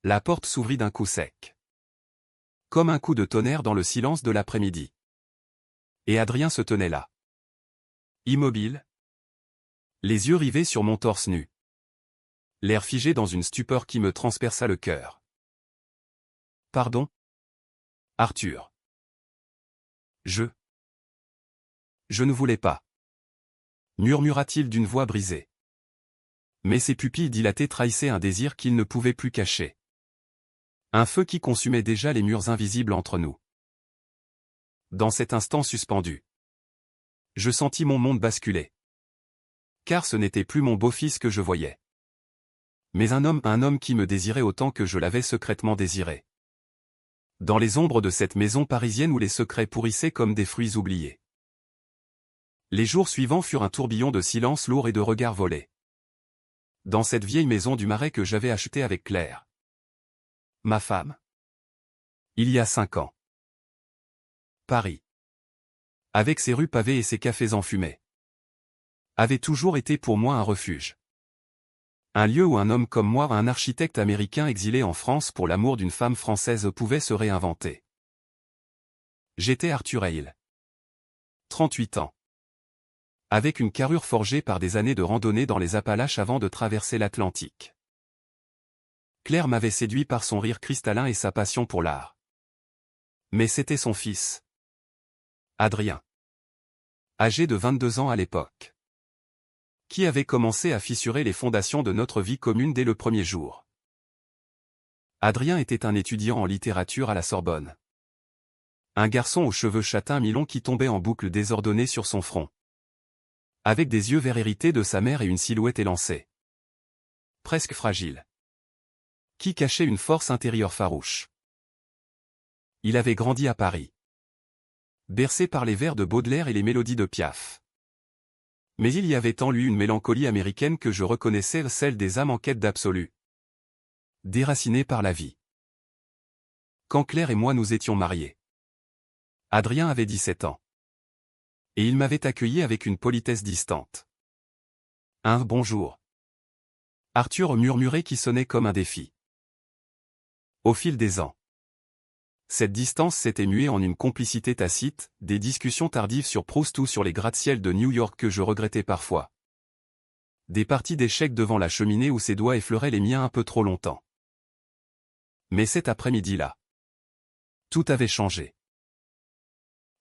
La porte s'ouvrit d'un coup sec. Comme un coup de tonnerre dans le silence de l'après-midi. Et Adrien se tenait là. Immobile. Les yeux rivés sur mon torse nu. L'air figé dans une stupeur qui me transperça le cœur. Pardon? Arthur. Je ne voulais pas. Murmura-t-il d'une voix brisée. Mais ses pupilles dilatées trahissaient un désir qu'il ne pouvait plus cacher. Un feu qui consumait déjà les murs invisibles entre nous. Dans cet instant suspendu, je sentis mon monde basculer. Car ce n'était plus mon beau-fils que je voyais. Mais un homme qui me désirait autant que je l'avais secrètement désiré. Dans les ombres de cette maison parisienne où les secrets pourrissaient comme des fruits oubliés. Les jours suivants furent un tourbillon de silence lourd et de regards volés. Dans cette vieille maison du Marais que j'avais achetée avec Claire. Ma femme. Il y a 5 ans. Paris. Avec ses rues pavées et ses cafés enfumés. Avait toujours été pour moi un refuge. Un lieu où un homme comme moi, un architecte américain exilé en France pour l'amour d'une femme française, pouvait se réinventer. J'étais Arthur Hale. 38 ans. Avec une carrure forgée par des années de randonnée dans les Appalaches avant de traverser l'Atlantique. Claire m'avait séduit par son rire cristallin et sa passion pour l'art. Mais c'était son fils. Adrien. Âgé de 22 ans à l'époque. Qui avait commencé à fissurer les fondations de notre vie commune dès le premier jour. Adrien était un étudiant en littérature à la Sorbonne. Un garçon aux cheveux châtains mi-longs qui tombaient en boucles désordonnées sur son front. Avec des yeux verts hérités de sa mère et une silhouette élancée. Presque fragile. Qui cachait une force intérieure farouche. Il avait grandi à Paris. Bercé par les vers de Baudelaire et les mélodies de Piaf. Mais il y avait en lui une mélancolie américaine que je reconnaissais, celle des âmes en quête d'absolu. Déracinées par la vie. Quand Claire et moi nous étions mariés. Adrien avait 17 ans. Et il m'avait accueilli avec une politesse distante. Un bonjour. Arthur murmurait qui sonnait comme un défi. Au fil des ans. Cette distance s'était muée en une complicité tacite, des discussions tardives sur Proust ou sur les gratte-ciel de New York que je regrettais parfois. Des parties d'échecs devant la cheminée où ses doigts effleuraient les miens un peu trop longtemps. Mais cet après-midi-là. Tout avait changé.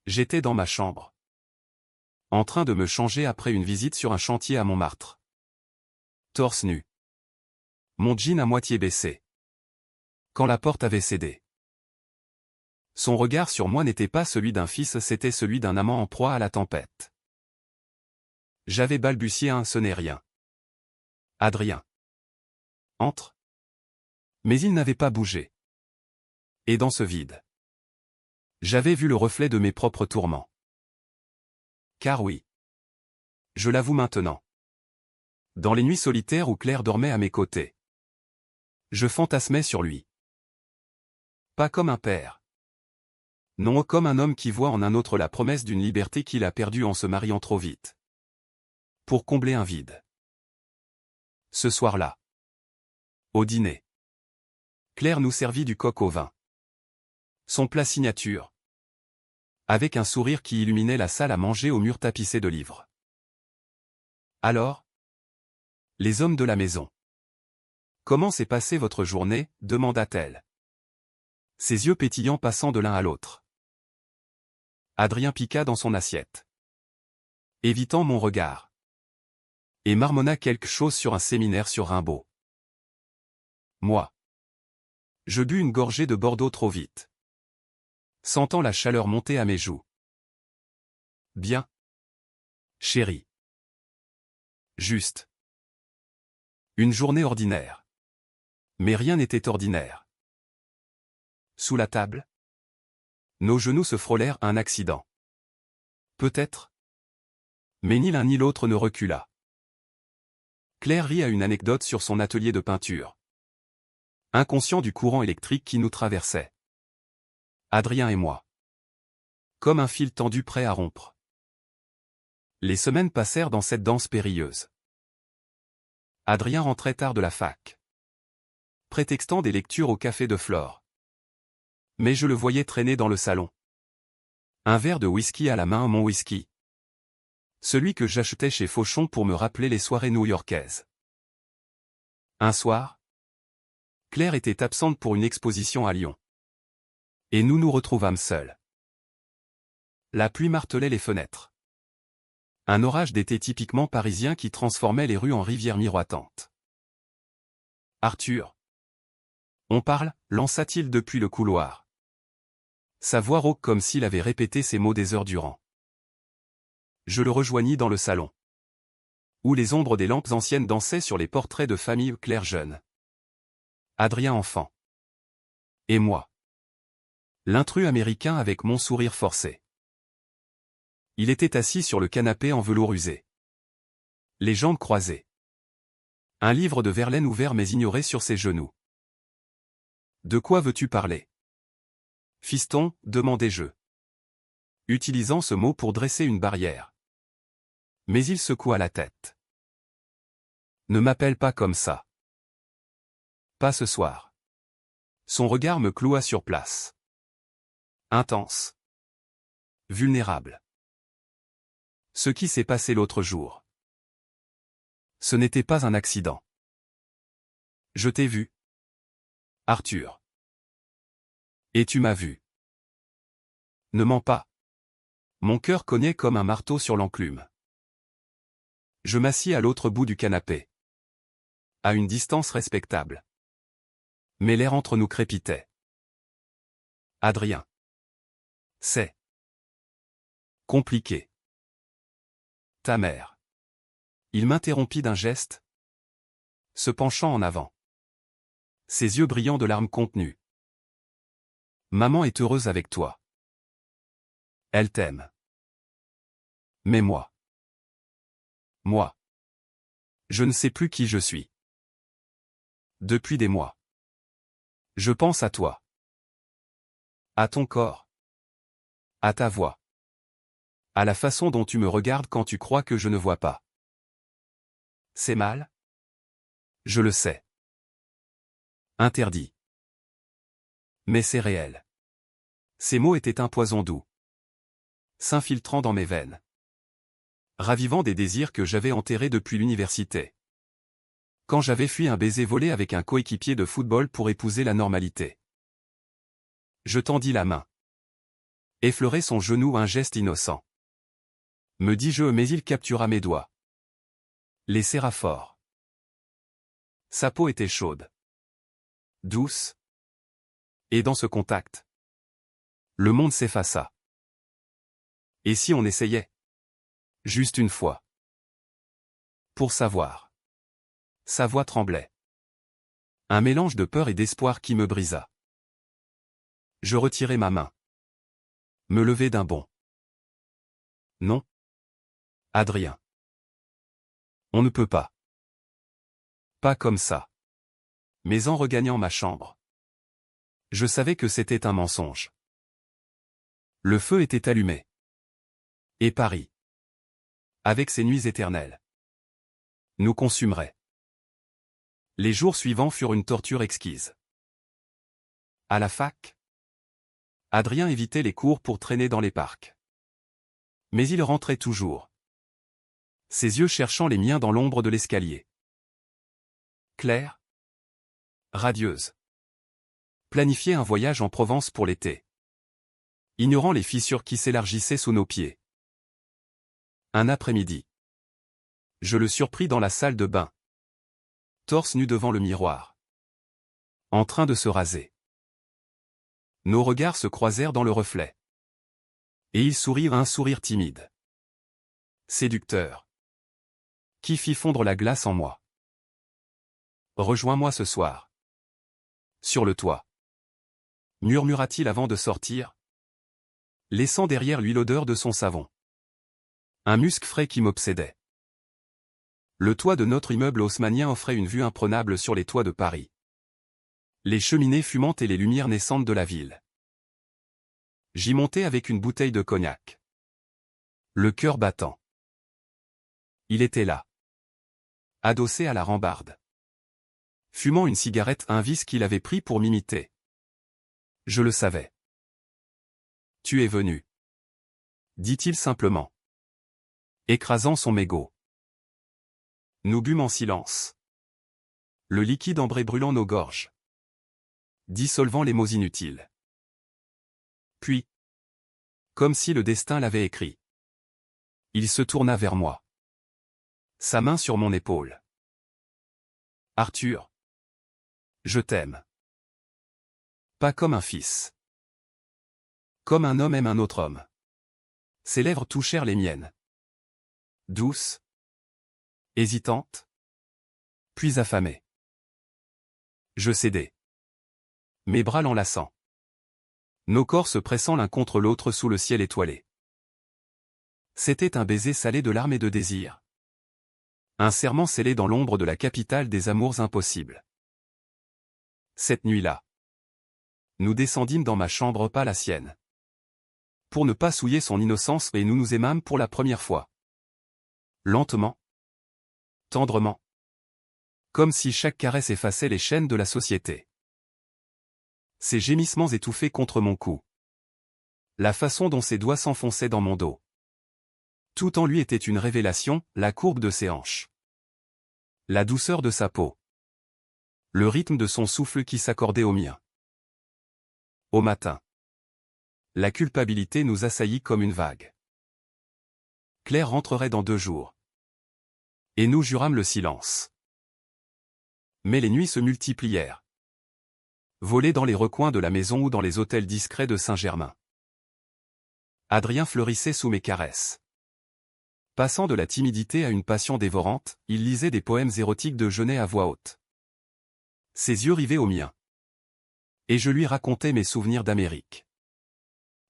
J'étais dans ma chambre. En train de me changer après une visite sur un chantier à Montmartre. Torse nu. Mon jean à moitié baissé. Quand la porte avait cédé. Son regard sur moi n'était pas celui d'un fils, c'était celui d'un amant en proie à la tempête. J'avais balbutié un « ce n'est rien ». Adrien. Entre. Mais il n'avait pas bougé. Et dans ce vide. J'avais vu le reflet de mes propres tourments. Car oui. Je l'avoue maintenant. Dans les nuits solitaires où Claire dormait à mes côtés. Je fantasmais sur lui. Pas comme un père. Non, comme un homme qui voit en un autre la promesse d'une liberté qu'il a perdue en se mariant trop vite. Pour combler un vide. Ce soir-là. Au dîner. Claire nous servit du coq au vin. Son plat signature. Avec un sourire qui illuminait la salle à manger aux murs tapissés de livres. Alors? Les hommes de la maison. Comment s'est passée votre journée, demanda-t-elle. Ses yeux pétillants passant de l'un à l'autre. Adrien piqua dans son assiette. Évitant mon regard. Et marmonna quelque chose sur un séminaire sur Rimbaud. Moi. Je bus une gorgée de Bordeaux trop vite. Sentant la chaleur monter à mes joues. Bien. Chérie. Juste. Une journée ordinaire. Mais rien n'était ordinaire. Sous la table. Nos genoux se frôlèrent, un accident. Peut-être. Mais ni l'un ni l'autre ne recula. Claire rit à une anecdote sur son atelier de peinture. Inconscient du courant électrique qui nous traversait. Adrien et moi. Comme un fil tendu prêt à rompre. Les semaines passèrent dans cette danse périlleuse. Adrien rentrait tard de la fac. prétextant des lectures au café de Flore. Mais je le voyais traîner dans le salon. Un verre de whisky à la main, mon whisky. Celui que j'achetais chez Fauchon pour me rappeler les soirées new-yorkaises. Un soir, Claire était absente pour une exposition à Lyon. Et nous nous retrouvâmes seuls. La pluie martelait les fenêtres. Un orage d'été typiquement parisien qui transformait les rues en rivières miroitantes. « Arthur. On parle » lança-t-il depuis le couloir. Sa voix rauque comme s'il avait répété ces mots des heures durant. Je le rejoignis dans le salon, où les ombres des lampes anciennes dansaient sur les portraits de famille Claire jeune. Adrien enfant. Et moi. L'intrus américain avec mon sourire forcé. Il était assis sur le canapé en velours usé. Les jambes croisées. Un livre de Verlaine ouvert mais ignoré sur ses genoux. « De quoi veux-tu parler ? » « Fiston, demandai-je, utilisant ce mot pour dresser une barrière. Mais il secoua la tête. « Ne m'appelle pas comme ça. Pas ce soir. » Son regard me cloua sur place. Intense. Vulnérable. Ce qui s'est passé l'autre jour. Ce n'était pas un accident. Je t'ai vu, Arthur. Et tu m'as vu. Ne mens pas. Mon cœur cognait comme un marteau sur l'enclume. Je m'assis à l'autre bout du canapé. À une distance respectable. Mais l'air entre nous crépitait. Adrien. C'est compliqué. Ta mère. Il m'interrompit d'un geste, se penchant en avant. Ses yeux brillants de larmes contenues. Maman est heureuse avec toi. Elle t'aime. Mais moi. Moi. Je ne sais plus qui je suis. Depuis des mois. Je pense à toi. À ton corps. À ta voix. À la façon dont tu me regardes quand tu crois que je ne vois pas. C'est mal? Je le sais. Interdit. Mais c'est réel. Ces mots étaient un poison doux, s'infiltrant dans mes veines, ravivant des désirs que j'avais enterrés depuis l'université. Quand j'avais fui un baiser volé avec un coéquipier de football pour épouser la normalité. Je tendis la main. Effleurai son genou, un geste innocent. Me dis-je, mais il captura mes doigts. Les serra fort. Sa peau était chaude. Douce. Et dans ce contact, le monde s'effaça. Et si on essayait? Juste une fois. Pour savoir. Sa voix tremblait. Un mélange de peur et d'espoir qui me brisa. Je retirai ma main. Me levai d'un bond. Non. Adrien. On ne peut pas. Pas comme ça. Mais en regagnant ma chambre, je savais que c'était un mensonge. Le feu était allumé. Et Paris, avec ses nuits éternelles, nous consumerait. Les jours suivants furent une torture exquise. À la fac, Adrien évitait les cours pour traîner dans les parcs. Mais il rentrait toujours, ses yeux cherchant les miens dans l'ombre de l'escalier. Claire, radieuse, planifiait un voyage en Provence pour l'été, ignorant les fissures qui s'élargissaient sous nos pieds. Un après-midi, je le surpris dans la salle de bain, torse nu devant le miroir, en train de se raser. Nos regards se croisèrent dans le reflet. Et il sourit un sourire timide, séducteur, qui fit fondre la glace en moi. Rejoins-moi ce soir. Sur le toit. Murmura-t-il avant de sortir, laissant derrière lui l'odeur de son savon. Un musc frais qui m'obsédait. Le toit de notre immeuble haussmannien offrait une vue imprenable sur les toits de Paris. Les cheminées fumantes et les lumières naissantes de la ville. J'y montai avec une bouteille de cognac. Le cœur battant. Il était là. Adossé à la rambarde. fumant une cigarette, un vice qu'il avait pris pour m'imiter. Je le savais. Tu es venu. Dit-il simplement, écrasant son mégot. Nous bûmes en silence. Le liquide ambré brûlant nos gorges, dissolvant les mots inutiles. Puis, comme si le destin l'avait écrit, il se tourna vers moi. Sa main sur mon épaule. Arthur, je t'aime. Pas comme un fils. Comme un homme aime un autre homme. Ses lèvres touchèrent les miennes. Douces, hésitantes, puis affamées. Je cédai. Mes bras l'enlaçant. Nos corps se pressant l'un contre l'autre sous le ciel étoilé. C'était un baiser salé de larmes et de désir. Un serment scellé dans l'ombre de la capitale des amours impossibles. Cette nuit-là, nous descendîmes dans ma chambre, pas la sienne. Pour ne pas souiller son innocence, et nous nous aimâmes pour la première fois. Lentement. Tendrement. Comme si chaque caresse effaçait les chaînes de la société. Ses gémissements étouffés contre mon cou. La façon dont ses doigts s'enfonçaient dans mon dos. Tout en lui était une révélation, la courbe de ses hanches. La douceur de sa peau. Le rythme de son souffle qui s'accordait au mien. Au matin. La culpabilité nous assaillit comme une vague. Claire rentrerait dans 2 jours. Et nous jurâmes le silence. Mais les nuits se multiplièrent. Volées dans les recoins de la maison ou dans les hôtels discrets de Saint-Germain. Adrien fleurissait sous mes caresses. Passant de la timidité à une passion dévorante, il lisait des poèmes érotiques de Genet à voix haute. Ses yeux rivaient aux miens. Et je lui racontais mes souvenirs d'Amérique.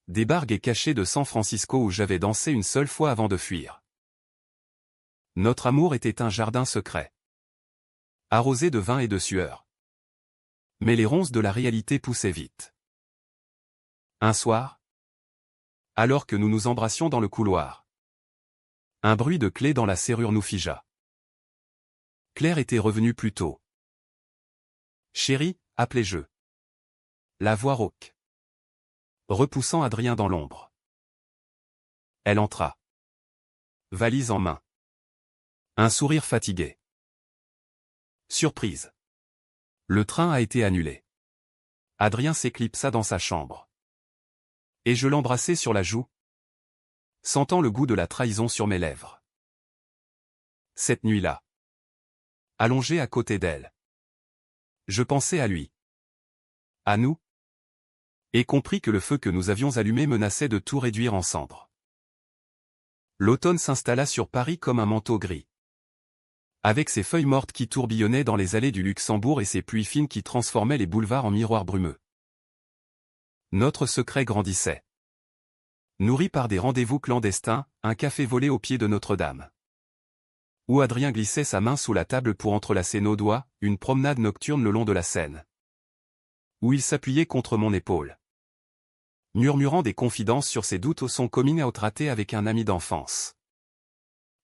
Des bars gays cachés de San Francisco où j'avais dansé une seule fois avant de fuir. Notre amour était un jardin secret. Arrosé de vin et de sueur. Mais les ronces de la réalité poussaient vite. Un soir, alors que nous nous embrassions dans le couloir, un bruit de clé dans la serrure nous figea. Claire était revenue plus tôt. Chérie, appelai-je. La voix rauque. Repoussant Adrien dans l'ombre. Elle entra. Valise en main. Un sourire fatigué. Surprise. Le train a été annulé. Adrien s'éclipsa dans sa chambre. Et je l'embrassai sur la joue, sentant le goût de la trahison sur mes lèvres. Cette nuit-là, allongé à côté d'elle, je pensais à lui. À nous. Et compris que le feu que nous avions allumé menaçait de tout réduire en cendres. L'automne s'installa sur Paris comme un manteau gris. Avec ses feuilles mortes qui tourbillonnaient dans les allées du Luxembourg et ses pluies fines qui transformaient les boulevards en miroirs brumeux. Notre secret grandissait. Nourri par des rendez-vous clandestins, un café volé au pied de Notre-Dame. Où Adrien glissait sa main sous la table pour entrelacer nos doigts, une promenade nocturne le long de la Seine. Où il s'appuyait contre mon épaule. Murmurant des confidences sur ses doutes au son coming out raté avec un ami d'enfance.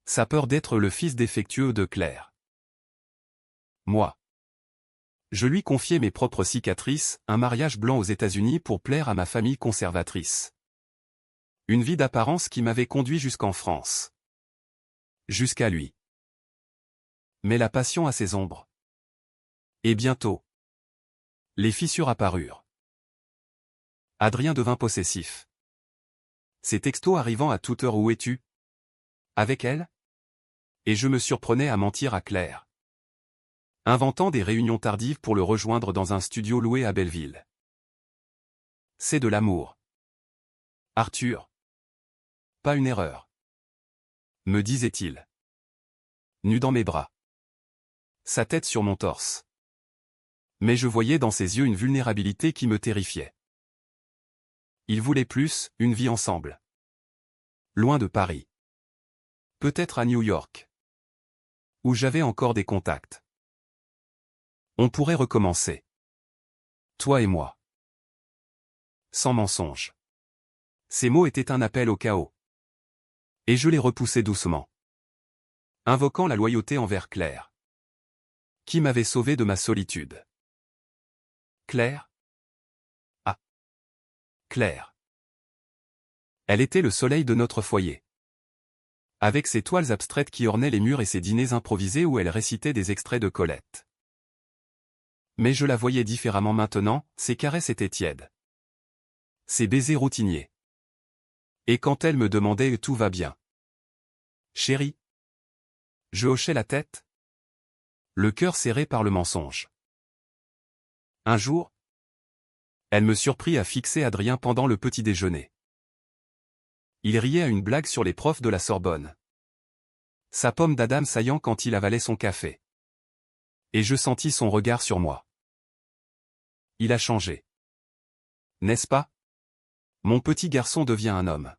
Sa peur d'être le fils défectueux de Claire. Moi. Je lui confiais mes propres cicatrices, un mariage blanc aux États-Unis pour plaire à ma famille conservatrice. Une vie d'apparence qui m'avait conduit jusqu'en France. Jusqu'à lui. Mais la passion a ses ombres. Et bientôt, les fissures apparurent. Adrien devint possessif. Ses textos arrivant à toute heure. Où es-tu? Avec elle? Et je me surprenais à mentir à Claire. Inventant des réunions tardives pour le rejoindre dans un studio loué à Belleville. C'est de l'amour. Arthur. Pas une erreur. Me disait-il. Nu dans mes bras. Sa tête sur mon torse. Mais je voyais dans ses yeux une vulnérabilité qui me terrifiait. Il voulait plus, une vie ensemble. Loin de Paris. Peut-être à New York. Où j'avais encore des contacts. On pourrait recommencer. Toi et moi. Sans mensonge. Ces mots étaient un appel au chaos. Et je les repoussai doucement. Invoquant la loyauté envers Claire. Qui m'avait sauvé de ma solitude? Claire? Ah. Claire. Elle était le soleil de notre foyer. Avec ses toiles abstraites qui ornaient les murs et ses dîners improvisés où elle récitait des extraits de Colette. Mais je la voyais différemment maintenant, ses caresses étaient tièdes. Ses baisers routiniers. Et quand elle me demandait « Tout va bien? Chérie ?» Je hochais la tête. Le cœur serré par le mensonge. Un jour, elle me surprit à fixer Adrien pendant le petit déjeuner. Il riait à une blague sur les profs de la Sorbonne. Sa pomme d'Adam saillant quand il avalait son café. Et je sentis son regard sur moi. Il a changé. N'est-ce pas? Mon petit garçon devient un homme.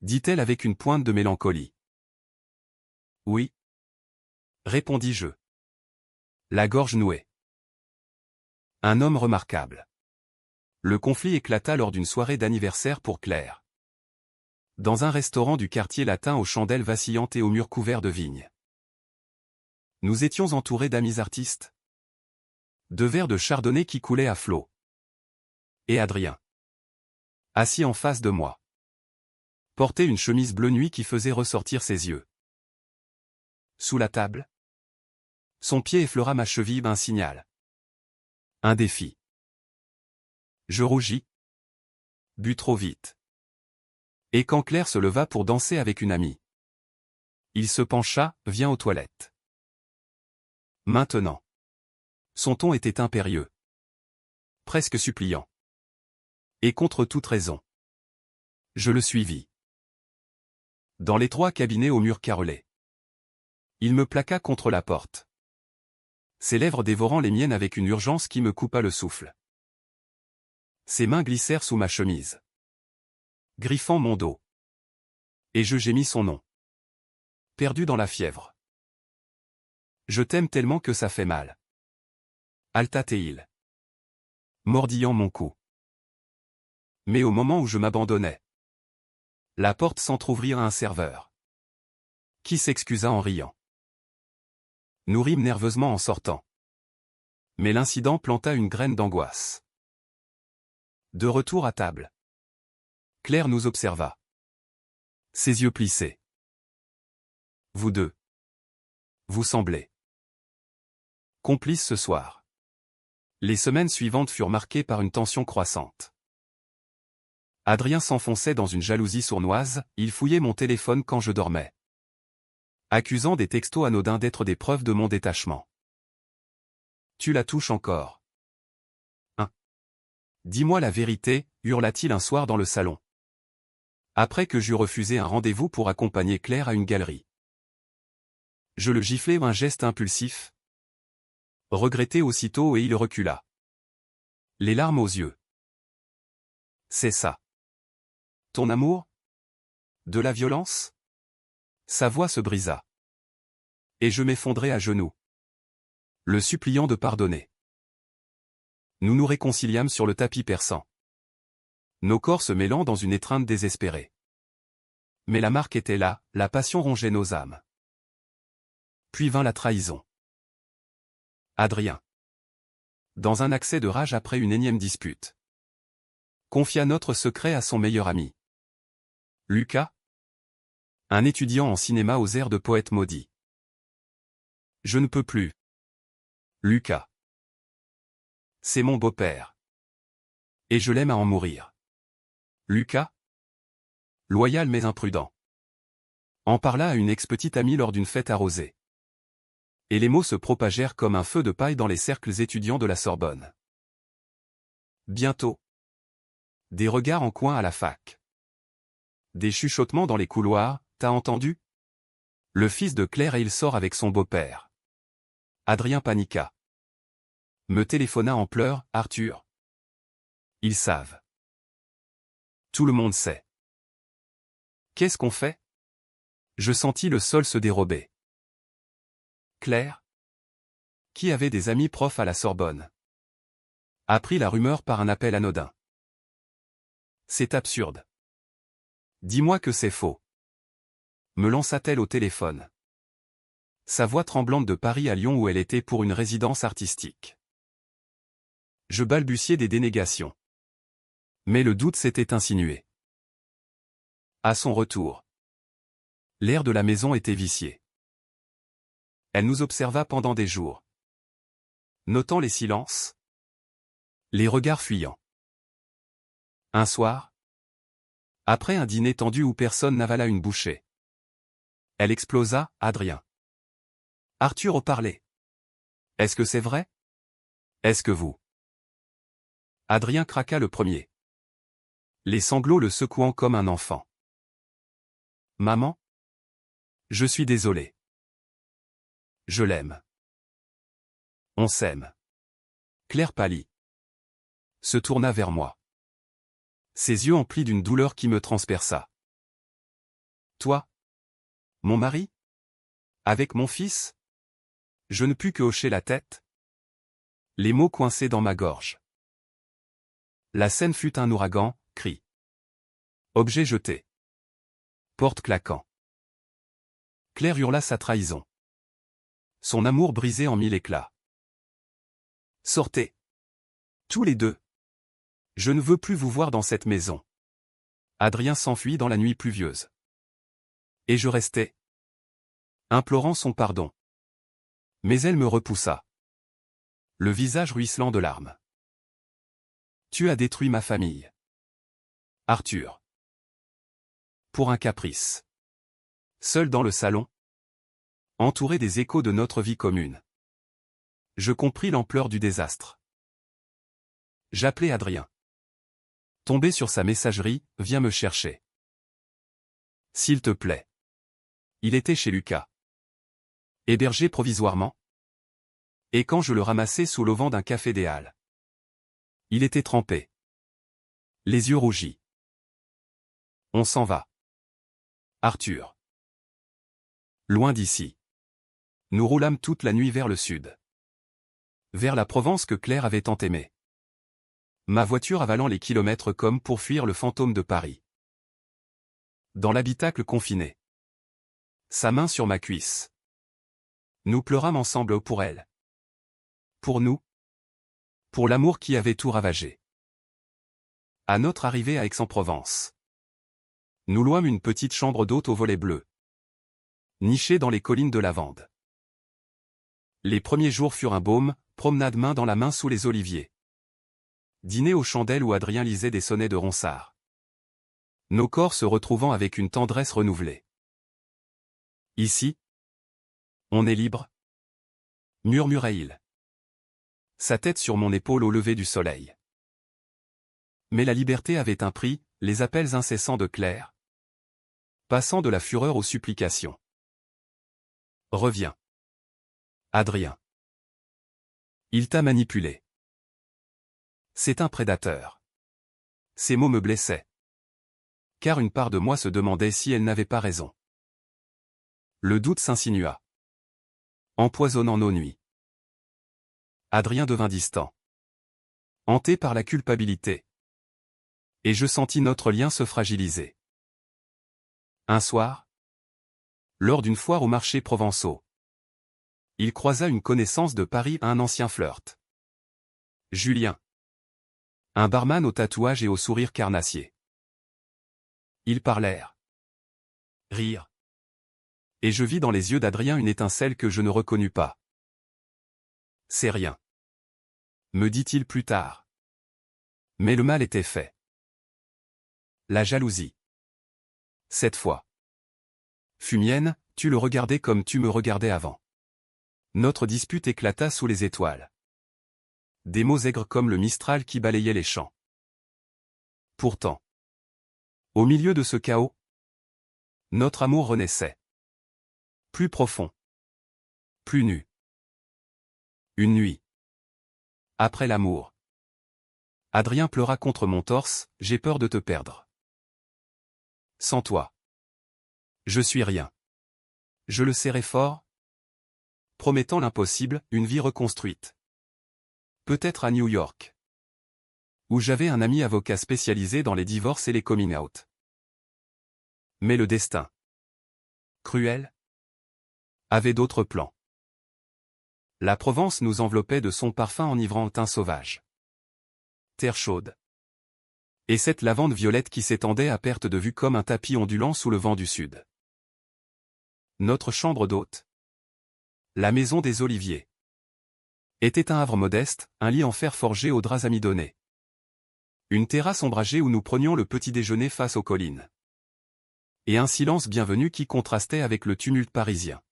Dit-elle avec une pointe de mélancolie. Oui. Répondis-je. La gorge nouée. Un homme remarquable. Le conflit éclata lors d'une soirée d'anniversaire pour Claire. Dans un restaurant du quartier latin aux chandelles vacillantes et aux murs couverts de vignes. Nous étions entourés d'amis artistes. De verres de chardonnay qui coulaient à flots. Et Adrien. Assis en face de moi. Portait une chemise bleu nuit qui faisait ressortir ses yeux. Sous la table. Son pied effleura ma cheville, un signal. Un défi. Je rougis. Bu trop vite. Et quand Claire se leva pour danser avec une amie. Il se pencha, viens aux toilettes. Maintenant. Son ton était impérieux. Presque suppliant. Et contre toute raison. Je le suivis. Dans l'étroit cabinet aux murs carrelés. Il me plaqua contre la porte. Ses lèvres dévorant les miennes avec une urgence qui me coupa le souffle. Ses mains glissèrent sous ma chemise. Griffant mon dos. Et je gémis son nom. Perdu dans la fièvre. Je t'aime tellement que ça fait mal. Alta-t-il. Mordillant mon cou. Mais au moment où je m'abandonnais. La porte s'entr'ouvrit à un serveur. Qui s'excusa en riant. Nous rîmes nerveusement en sortant. Mais l'incident planta une graine d'angoisse. De retour à table. Claire nous observa. Ses yeux plissés. Vous deux. Vous semblez complices ce soir. Les semaines suivantes furent marquées par une tension croissante. Adrien s'enfonçait dans une jalousie sournoise, il fouillait mon téléphone quand je dormais. Accusant des textos anodins d'être des preuves de mon détachement. Tu la touches encore. Hein? Dis-moi la vérité, hurla-t-il un soir dans le salon. Après que j'eus refusé un rendez-vous pour accompagner Claire à une galerie. Je le giflai, un geste impulsif. Regretté aussitôt et il recula. Les larmes aux yeux. C'est ça. Ton amour? De la violence? Sa voix se brisa. Et je m'effondrai à genoux. Le suppliant de pardonner. Nous nous réconciliâmes sur le tapis persan. Nos corps se mêlant dans une étreinte désespérée. Mais la marque était là, la passion rongeait nos âmes. Puis vint la trahison. Adrien. Dans un accès de rage après une énième dispute. Confia notre secret à son meilleur ami. Lucas. Un étudiant en cinéma aux airs de poète maudit. Je ne peux plus. Lucas. C'est mon beau-père. Et je l'aime à en mourir. Lucas. Loyal mais imprudent. En parla à une ex-petite amie lors d'une fête arrosée. Et les mots se propagèrent comme un feu de paille dans les cercles étudiants de la Sorbonne. Bientôt. Des regards en coin à la fac. Des chuchotements dans les couloirs, t'as entendu? Le fils de Claire et il sort avec son beau-père. Adrien paniqua. Me téléphona en pleurs, Arthur. Ils savent. Tout le monde sait. Qu'est-ce qu'on fait? Je sentis le sol se dérober. Claire, qui avait des amis profs à la Sorbonne, apprit la rumeur par un appel anodin. C'est absurde. Dis-moi que c'est faux. Me lança-t-elle au téléphone. Sa voix tremblante de Paris à Lyon où elle était pour une résidence artistique. Je balbutiais des dénégations. Mais le doute s'était insinué. À son retour, l'air de la maison était vicié. Elle nous observa pendant des jours, notant les silences, les regards fuyants. Un soir, après un dîner tendu où personne n'avala une bouchée, elle explosa, Adrien. Arthur au parler. Est-ce que c'est vrai? Est-ce que vous? Adrien craqua le premier. Les sanglots le secouant comme un enfant. Maman? Je suis désolé. Je l'aime. On s'aime. Claire pâlit. Se tourna vers moi. Ses yeux emplis d'une douleur qui me transperça. Toi? Mon mari? Avec mon fils? Je ne pus que hocher la tête. Les mots coincés dans ma gorge. La scène fut un ouragan, cris. Objet jeté. Porte claquant. Claire hurla sa trahison. Son amour brisé en mille éclats. Sortez. Tous les deux. Je ne veux plus vous voir dans cette maison. Adrien s'enfuit dans la nuit pluvieuse. Et je restai, implorant son pardon. Mais elle me repoussa. Le visage ruisselant de larmes. Tu as détruit ma famille. Arthur. Pour un caprice. Seul dans le salon, entouré des échos de notre vie commune. Je compris l'ampleur du désastre. J'appelai Adrien. Tombé sur sa messagerie, viens me chercher. S'il te plaît. Il était chez Lucas. Hébergé provisoirement. Et quand je le ramassai sous l'auvent d'un café des Halles. Il était trempé. Les yeux rougis. On s'en va. Arthur. Loin d'ici. Nous roulâmes toute la nuit vers le sud. Vers la Provence que Claire avait tant aimée. Ma voiture avalant les kilomètres comme pour fuir le fantôme de Paris. Dans l'habitacle confiné. Sa main sur ma cuisse. Nous pleurâmes ensemble pour elle. Pour nous. Pour l'amour qui avait tout ravagé. À notre arrivée à Aix-en-Provence. Nous louâmes une petite chambre d'hôte aux volets bleus. Nichée dans les collines de lavande. Les premiers jours furent un baume, promenade main dans la main sous les oliviers. Dîner aux chandelles où Adrien lisait des sonnets de Ronsard. Nos corps se retrouvant avec une tendresse renouvelée. Ici, on est libre, murmurait-il. Sa tête sur mon épaule au lever du soleil. Mais la liberté avait un prix, les appels incessants de Claire. Passant de la fureur aux supplications. Reviens. Adrien. Il t'a manipulé. C'est un prédateur. Ces mots me blessaient. Car une part de moi se demandait si elle n'avait pas raison. Le doute s'insinua. Empoisonnant nos nuits. Adrien devint distant. Hanté par la culpabilité. Et je sentis notre lien se fragiliser. Un soir, lors d'une foire au marché provençaux, il croisa une connaissance de Paris à un ancien flirt. Julien. Un barman au tatouage et au sourire carnassier. Ils parlèrent. Rire. Et je vis dans les yeux d'Adrien une étincelle que je ne reconnus pas. C'est rien. Me dit-il plus tard. Mais le mal était fait. La jalousie. Cette fois. Fut mienne, tu le regardais comme tu me regardais avant. Notre dispute éclata sous les étoiles. Des mots aigres comme le Mistral qui balayait les champs. Pourtant. Au milieu de ce chaos, notre amour renaissait. Plus profond. Plus nu. Une nuit. Après l'amour. Adrien pleura contre mon torse, j'ai peur de te perdre. Sans toi. Je suis rien. Je le serrai fort, promettant l'impossible, une vie reconstruite. Peut-être à New York. Où j'avais un ami avocat spécialisé dans les divorces et les coming out. Mais le destin. Cruel. avait d'autres plans. La Provence nous enveloppait de son parfum enivrant thym sauvage. Terre chaude. Et cette lavande violette qui s'étendait à perte de vue comme un tapis ondulant sous le vent du sud. Notre chambre d'hôte. La maison des Oliviers. Était un havre modeste, un lit en fer forgé aux draps amidonnés. Une terrasse ombragée où nous prenions le petit déjeuner face aux collines. Et un silence bienvenu qui contrastait avec le tumulte parisien.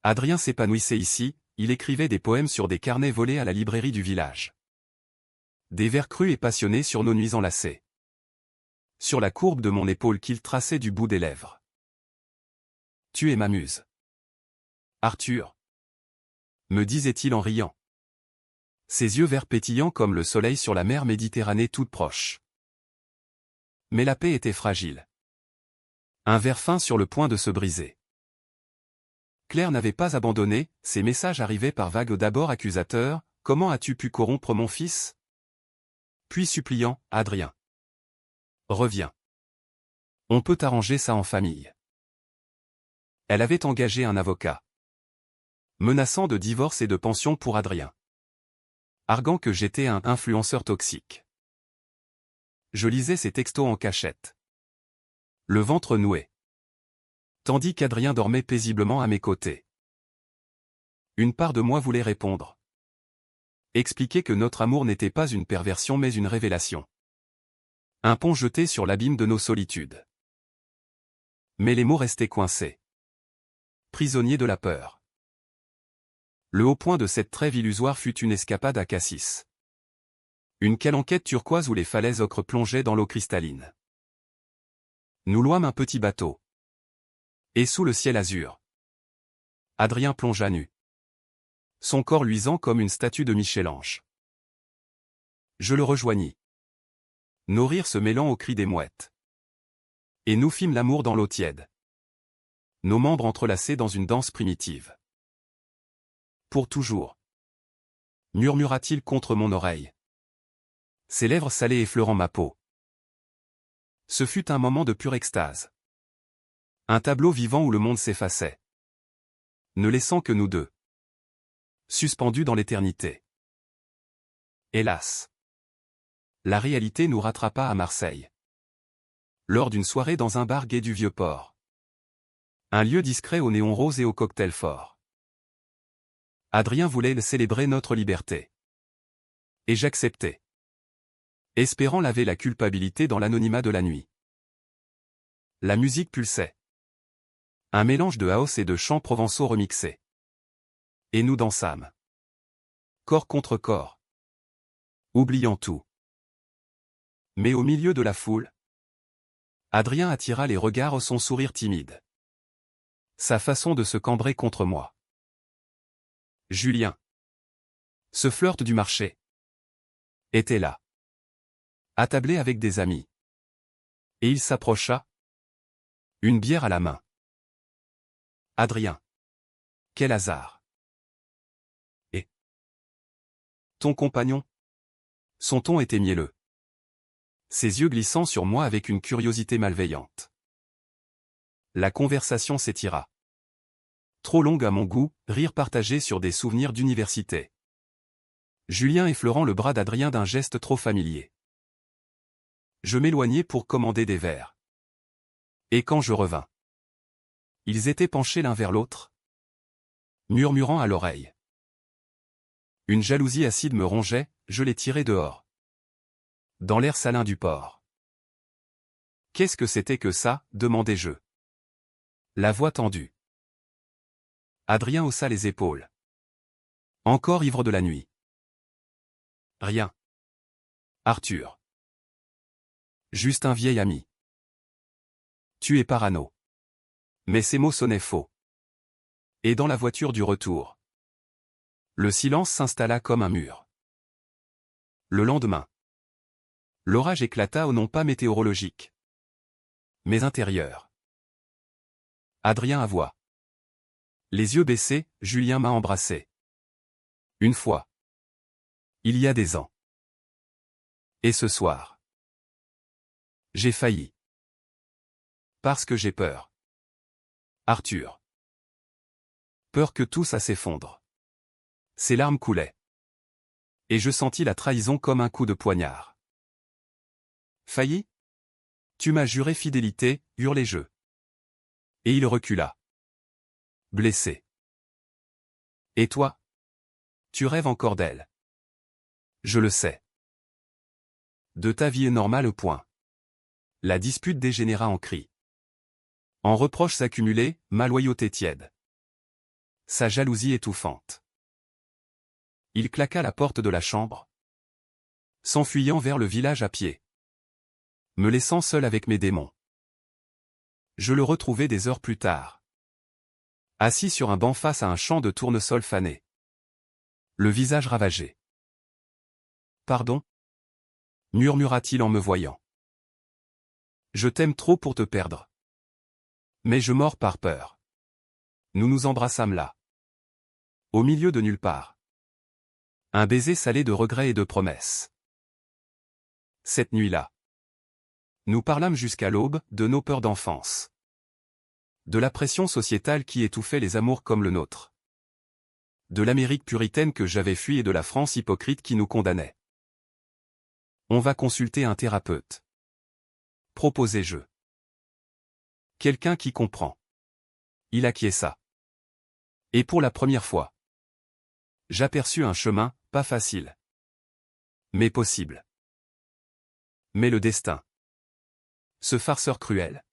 Adrien s'épanouissait ici, il écrivait des poèmes sur des carnets volés à la librairie du village. Des vers crus et passionnés sur nos nuits enlacées. Sur la courbe de mon épaule qu'il traçait du bout des lèvres. Tu es ma muse. Arthur, me disait-il en riant. Ses yeux verts pétillants comme le soleil sur la mer Méditerranée toute proche. Mais la paix était fragile. Un ver fin sur le point de se briser. Claire n'avait pas abandonné, ses messages arrivaient par vagues d'abord accusateurs, « Comment as-tu pu corrompre mon fils ?» Puis suppliant, « Adrien. Reviens. On peut arranger ça en famille. » Elle avait engagé un avocat. Menaçant de divorce et de pension pour Adrien. Arguant que j'étais un influenceur toxique. Je lisais ses textos en cachette. Le ventre noué. Tandis qu'Adrien dormait paisiblement à mes côtés. Une part de moi voulait répondre. Expliquer que notre amour n'était pas une perversion mais une révélation. Un pont jeté sur l'abîme de nos solitudes. Mais les mots restaient coincés. Prisonniers de la peur. Le haut point de cette trêve illusoire fut une escapade à Cassis. Une calanquette turquoise où les falaises ocre plongeaient dans l'eau cristalline. Nous louâmes un petit bateau. Et sous le ciel azur. Adrien plongea nu. Son corps luisant comme une statue de Michel-Ange. Je le rejoignis. Nos rires se mêlant aux cris des mouettes. Et nous fîmes l'amour dans l'eau tiède. Nos membres entrelacés dans une danse primitive. Pour toujours. Murmura-t-il contre mon oreille. Ses lèvres salées effleurant ma peau. Ce fut un moment de pure extase. Un tableau vivant où le monde s'effaçait. Ne laissant que nous deux. Suspendus dans l'éternité. Hélas. La réalité nous rattrapa à Marseille. Lors d'une soirée dans un bar gai du Vieux-Port. Un lieu discret au néon rose et au cocktail fort. Adrien voulait célébrer notre liberté. Et j'acceptais. Espérant laver la culpabilité dans l'anonymat de la nuit. La musique pulsait. Un mélange de house et de chants provençaux remixés. Et nous dansâmes. Corps contre corps. Oubliant tout. Mais au milieu de la foule, Adrien attira les regards, son sourire timide. Sa façon de se cambrer contre moi. Julien. Ce flirt du marché. Était là. Attablé avec des amis. Et il s'approcha. Une bière à la main. Adrien. Quel hasard. Et ton compagnon? Son ton était mielleux. Ses yeux glissant sur moi avec une curiosité malveillante. La conversation s'étira. Trop longue à mon goût, rire partagé sur des souvenirs d'université. Julien effleurant le bras d'Adrien d'un geste trop familier. Je m'éloignai pour commander des verres. Et quand je revins, ils étaient penchés l'un vers l'autre, murmurant à l'oreille. Une jalousie acide me rongeait, je les tirai dehors. Dans l'air salin du port. Qu'est-ce que c'était que ça, demandai-je. La voix tendue. Adrien haussa les épaules. Encore ivre de la nuit. Rien. Arthur. Juste un vieil ami. Tu es parano. Mais ces mots sonnaient faux. Et dans la voiture du retour, le silence s'installa comme un mur. Le lendemain, l'orage éclata au non pas météorologique, mais intérieur. Adrien avoua. Les yeux baissés, Julien m'a embrassé. Une fois. Il y a des ans. Et ce soir. J'ai failli. Parce que j'ai peur. Arthur. Peur que tout ça s'effondre. Ses larmes coulaient. Et je sentis la trahison comme un coup de poignard. Failli? Tu m'as juré fidélité, hurlai-je. Et il recula. Blessé. Et toi? Tu rêves encore d'elle. Je le sais. De ta vie est normale au point. La dispute dégénéra en cris. En reproches s'accumulaient, ma loyauté tiède. Sa jalousie étouffante. Il claqua la porte de la chambre, s'enfuyant vers le village à pied, me laissant seul avec mes démons. Je le retrouvai des heures plus tard, assis sur un banc face à un champ de tournesol fané, le visage ravagé. « Pardon » murmura-t-il en me voyant. « Je t'aime trop pour te perdre. Mais je mords par peur. » Nous nous embrassâmes là, au milieu de nulle part. Un baiser salé de regrets et de promesses. Cette nuit-là, nous parlâmes jusqu'à l'aube de nos peurs d'enfance. De la pression sociétale qui étouffait les amours comme le nôtre. De l'Amérique puritaine que j'avais fuie et de la France hypocrite qui nous condamnait. On va consulter un thérapeute. Proposai-je. Quelqu'un qui comprend. Il acquiesça. Et pour la première fois, j'aperçus un chemin, pas facile. Mais possible. Mais le destin, ce farceur cruel,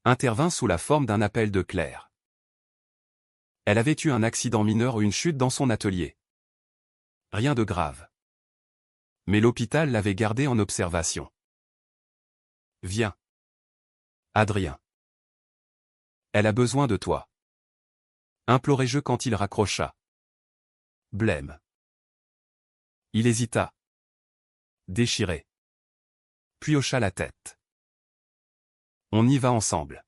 intervint sous la forme d'un appel de Claire. Elle avait eu un accident mineur ou une chute dans son atelier. Rien de grave. Mais l'hôpital l'avait gardée en observation. Viens. Adrien. Elle a besoin de toi. Implorai-je quand il raccrocha. Blême. Il hésita. Déchiré. Puis hocha la tête. On y va ensemble.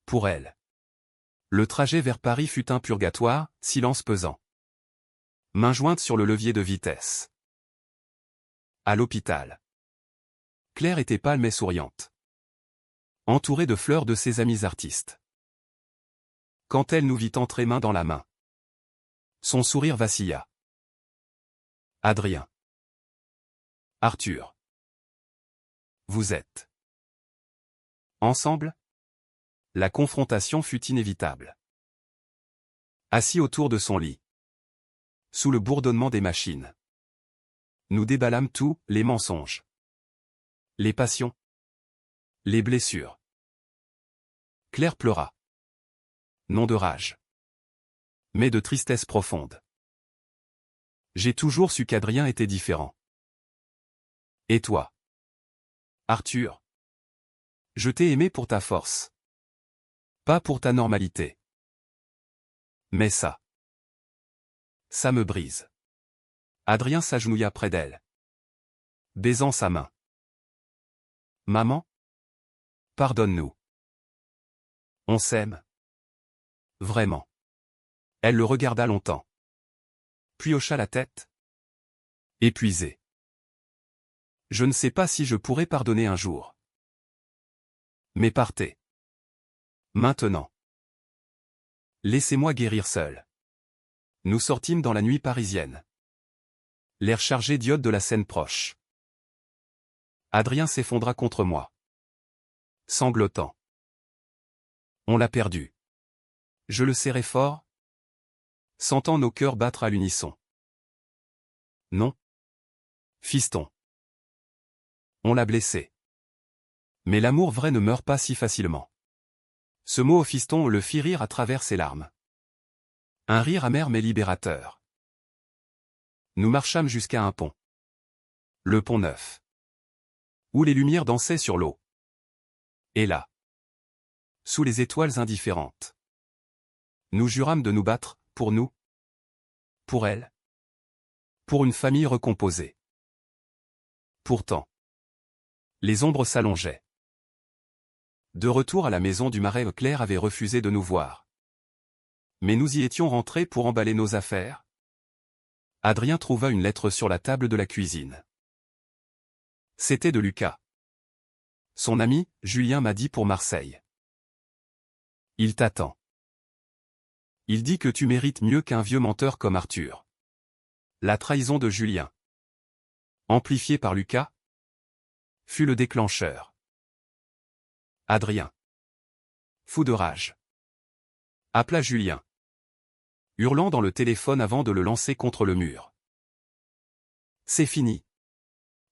Pour elle. Le trajet vers Paris fut un purgatoire, silence pesant. Main jointe sur le levier de vitesse. À l'hôpital. Claire était pâle mais souriante. Entourée de fleurs de ses amis artistes. Quand elle nous vit entrer main dans la main, son sourire vacilla. Adrien. Arthur. Vous êtes ensemble? La confrontation fut inévitable. Assis autour de son lit, sous le bourdonnement des machines, nous déballâmes tout, les mensonges, les passions, les blessures. Claire pleura. Non de rage, mais de tristesse profonde. J'ai toujours su qu'Adrien était différent. Et toi? Arthur? Je t'ai aimé pour ta force. Pas pour ta normalité. Mais ça me brise. Adrien s'agenouilla près d'elle, baisant sa main. Maman? Pardonne-nous. On s'aime. Vraiment. Elle le regarda longtemps. Puis hocha la tête. Épuisée. Je ne sais pas si je pourrai pardonner un jour. Mais partez. Maintenant. Laissez-moi guérir seul. Nous sortîmes dans la nuit parisienne. L'air chargé d'iode de la Seine proche. Adrien s'effondra contre moi. Sanglotant. On l'a perdu. Je le serrai fort, sentant nos cœurs battre à l'unisson. Non. Fiston. On l'a blessé. Mais l'amour vrai ne meurt pas si facilement. Ce mot au fiston le fit rire à travers ses larmes. Un rire amer mais libérateur. Nous marchâmes jusqu'à un pont. Le pont Neuf. Où les lumières dansaient sur l'eau. Et là, sous les étoiles indifférentes, nous jurâmes de nous battre, pour nous. Pour elle. Pour une famille recomposée. Pourtant, les ombres s'allongeaient. De retour à la maison du Marais, Claire avait refusé de nous voir. Mais nous y étions rentrés pour emballer nos affaires. Adrien trouva une lettre sur la table de la cuisine. C'était de Lucas. Son ami, Julien, m'a dit pour Marseille. Il t'attend. Il dit que tu mérites mieux qu'un vieux menteur comme Arthur. La trahison de Julien, amplifiée par Lucas, fut le déclencheur. Adrien, fou de rage, appela Julien, hurlant dans le téléphone avant de le lancer contre le mur. C'est fini.